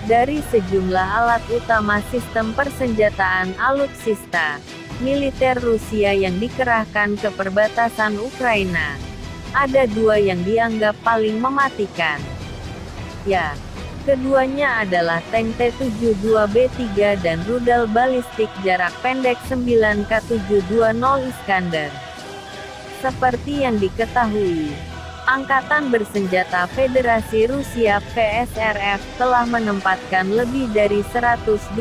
Dari sejumlah alat utama sistem persenjataan alutsista militer Rusia yang dikerahkan ke perbatasan Ukraina, ada dua yang dianggap paling mematikan. Ya, keduanya adalah tank T-72B3 dan rudal balistik jarak pendek 9K720 Iskander. Seperti yang diketahui, Angkatan Bersenjata Federasi Rusia (FSRF) telah menempatkan lebih dari 120.000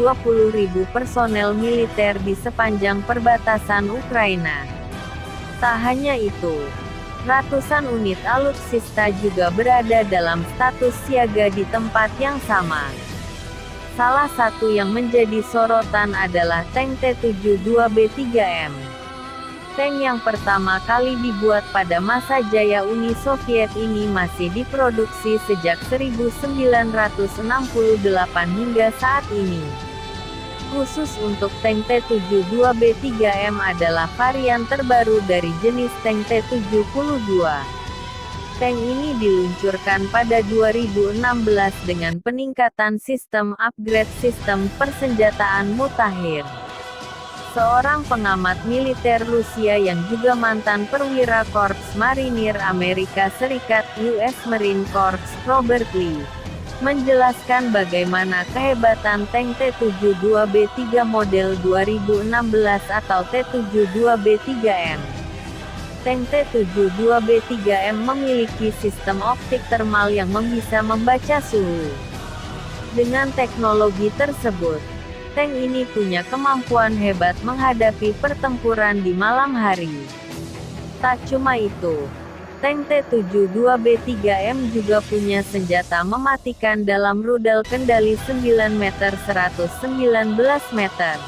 personel militer di sepanjang perbatasan Ukraina. Tak hanya itu, ratusan unit alutsista juga berada dalam status siaga di tempat yang sama. Salah satu yang menjadi sorotan adalah tank T-72B3M. Tank yang pertama kali dibuat pada masa jaya Uni Soviet ini masih diproduksi sejak 1968 hingga saat ini. Khusus untuk tank T-72B3M adalah varian terbaru dari jenis tank T-72. Tank ini diluncurkan pada 2016 dengan peningkatan sistem upgrade sistem persenjataan mutakhir. Seorang pengamat militer Rusia yang juga mantan perwira Korps Marinir Amerika Serikat (US Marine Corps), Robert Lee, menjelaskan bagaimana kehebatan tank T-72B3 model 2016 atau T-72B3M. Tank T-72B3M memiliki sistem optik termal yang bisa membaca suhu. Dengan teknologi tersebut, tank ini punya kemampuan hebat menghadapi pertempuran di malam hari. Tak cuma itu, tank T-72B3M juga punya senjata mematikan dalam rudal kendali 9 meter 119 meter.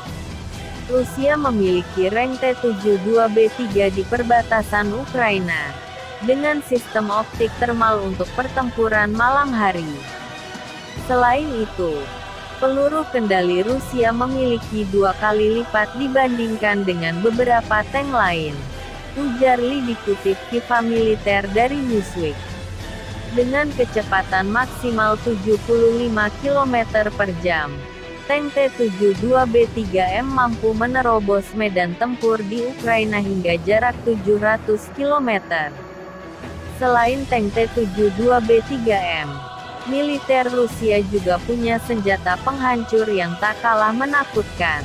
Rusia memiliki rank T-72B3 di perbatasan Ukraina, dengan sistem optik termal untuk pertempuran malam hari. Selain itu, peluru kendali Rusia memiliki 2 kali lipat dibandingkan dengan beberapa tank lain, ujar Lee dikutip Kiva Militer dari Newsweek. Dengan kecepatan maksimal 75 km per jam, tank T-72B3M mampu menerobos medan tempur di Ukraina hingga jarak 700 km. Selain tank T-72B3M, militer Rusia juga punya senjata penghancur yang tak kalah menakutkan.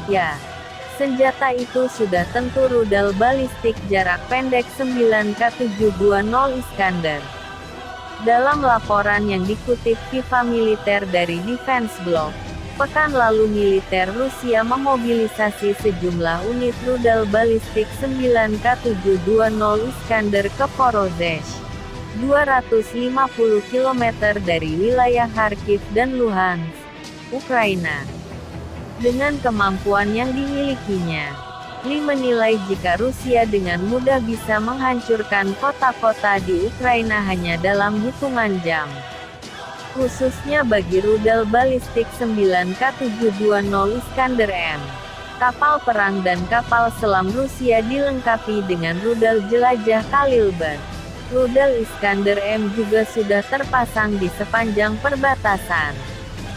Ya, senjata itu sudah tentu rudal balistik jarak pendek 9K720 Iskander. Dalam laporan yang dikutip Kiva Militer dari Defense Blog, pekan lalu militer Rusia memobilisasi sejumlah unit rudal balistik 9K720 Iskander ke Vorozheh, 250 km dari wilayah Kharkiv dan Luhansk, Ukraina. Dengan kemampuan yang dimilikinya, Lee menilai jika Rusia dengan mudah bisa menghancurkan kota-kota di Ukraina hanya dalam hitungan jam. Khususnya bagi rudal balistik 9K720 Iskander M. Kapal perang dan kapal selam Rusia dilengkapi dengan rudal jelajah Kalibr. Rudal Iskander M juga sudah terpasang di sepanjang perbatasan,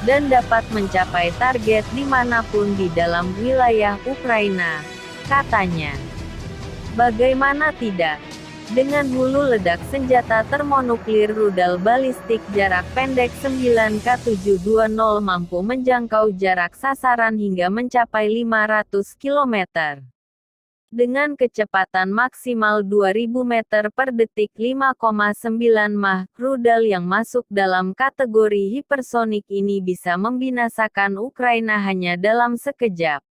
dan dapat mencapai target dimanapun di dalam wilayah Ukraina, katanya. Bagaimana tidak? Dengan hulu ledak senjata termonuklir rudal balistik jarak pendek 9K720 mampu menjangkau jarak sasaran hingga mencapai 500 km. Dengan kecepatan maksimal 2000 meter per detik 5,9 Mach, rudal yang masuk dalam kategori hipersonik ini bisa membinasakan Ukraina hanya dalam sekejap.